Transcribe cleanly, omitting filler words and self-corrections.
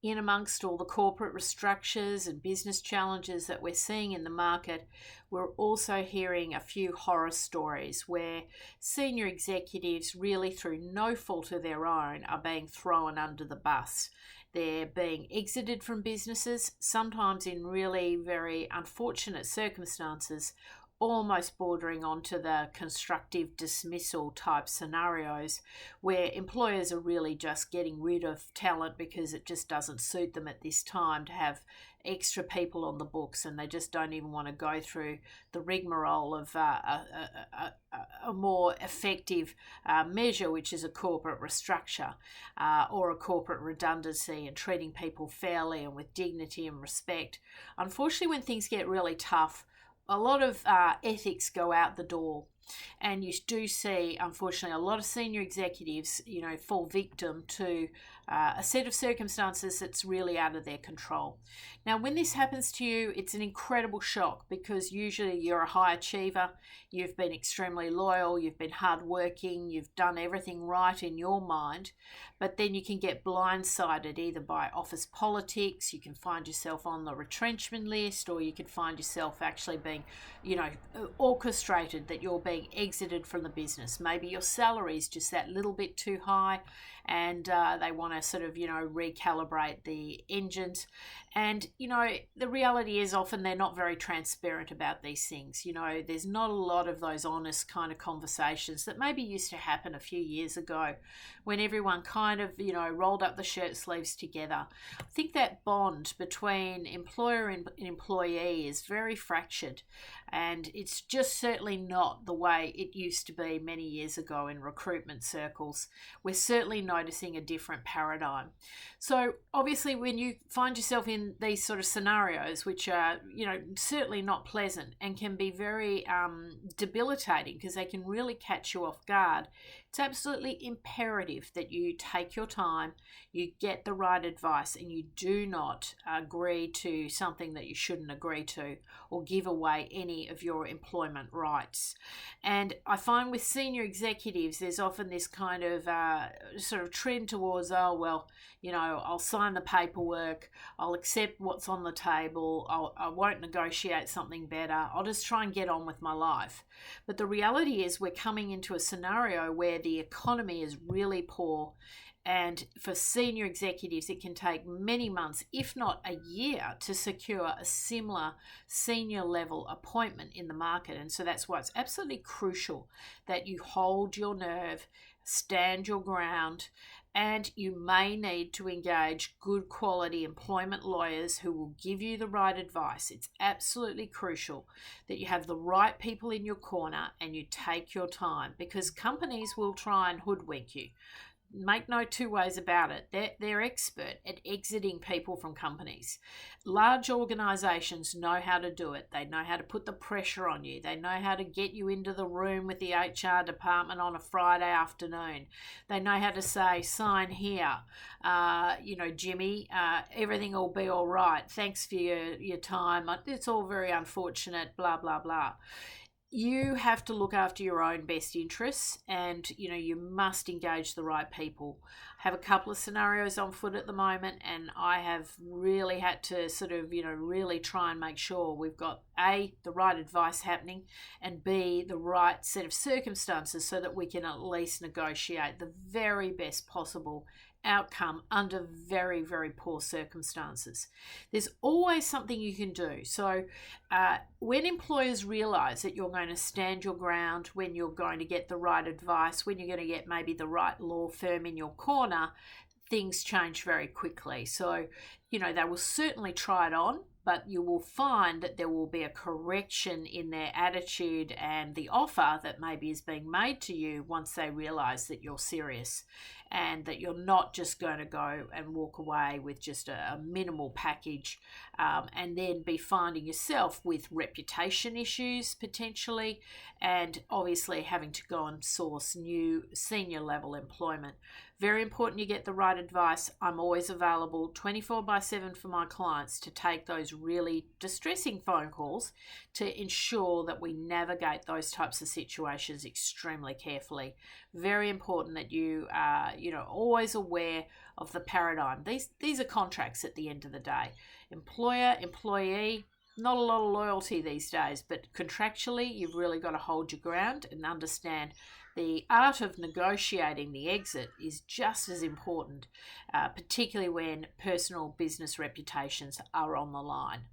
in amongst all the corporate restructures and business challenges that we're seeing in the market, we're also hearing a few horror stories where senior executives, really through no fault of their own, are being thrown under the bus. They're being exited from businesses, sometimes in really very unfortunate circumstances, almost bordering onto the constructive dismissal type scenarios where employers are really just getting rid of talent because it just doesn't suit them at this time to have extra people on the books, and they just don't even want to go through the rigmarole of a more effective measure, which is a corporate restructure or a corporate redundancy, and treating people fairly and with dignity and respect. Unfortunately, when things get really tough, a lot of ethics go out the door, and you do see, unfortunately, a lot of senior executives, fall victim to a set of circumstances that's really out of their control. Now, when this happens to you, it's an incredible shock because usually you're a high achiever, you've been extremely loyal, you've been hardworking, you've done everything right in your mind, but then you can get blindsided either by office politics, you can find yourself on the retrenchment list, or you can find yourself actually being, orchestrated that you're being exited from the business. Maybe your salary is just that little bit too high, and they want to sort of, recalibrate the engines. And, the reality is often they're not very transparent about these things. There's not a lot of those honest kind of conversations that maybe used to happen a few years ago when everyone kind of, rolled up the shirt sleeves together. I think that bond between employer and employee is very fractured, and it's just certainly not the way it used to be many years ago in recruitment circles. We're certainly noticing a different paradigm. So obviously when you find yourself in these sort of scenarios, which are, certainly not pleasant and can be very debilitating because they can really catch you off guard, it's absolutely imperative that you take your time, you get the right advice, and you do not agree to something that you shouldn't agree to or give away any of your employment rights. And I find with senior executives, there's often this kind of sort of trend towards, I'll sign the paperwork, I'll accept what's on the table, I won't negotiate something better, I'll just try and get on with my life. But the reality is we're coming into a scenario where the economy is really poor, and for senior executives it can take many months, if not a year, to secure a similar senior level appointment in the market. And so that's why it's absolutely crucial that you hold your nerve, stand your ground, and you may need to engage good quality employment lawyers who will give you the right advice. It's absolutely crucial that you have the right people in your corner and you take your time, because companies will try and hoodwink you. Make no two ways about it. They're expert at exiting people from companies. Large organisations know how to do it. They know how to put the pressure on you. They know how to get you into the room with the HR department on a Friday afternoon. They know how to say, sign here, Jimmy, everything will be all right. Thanks for your time. It's all very unfortunate, blah, blah, blah. You have to look after your own best interests, and you must engage the right people. I have a couple of scenarios on foot at the moment, and I have really had to sort of really try and make sure we've got A, the right advice happening, and B, the right set of circumstances so that we can at least negotiate the very best possible outcome under very, very poor circumstances. There's always something you can do. So when employers realize that you're going to stand your ground, when you're going to get the right advice, when you're going to get maybe the right law firm in your corner, things change very quickly. So, they will certainly try it on, but you will find that there will be a correction in their attitude and the offer that maybe is being made to you once they realize that you're serious and that you're not just going to go and walk away with just a minimal package and then be finding yourself with reputation issues potentially, and obviously having to go and source new senior level employment Very important you get the right advice. I'm always available 24/7 for my clients to take those really distressing phone calls to ensure that we navigate those types of situations extremely carefully. Very important that you are, always aware of the paradigm. These are contracts at the end of the day. Employer, employee, not a lot of loyalty these days, but contractually, you've really got to hold your ground and understand the art of negotiating the exit is just as important, particularly when personal business reputations are on the line.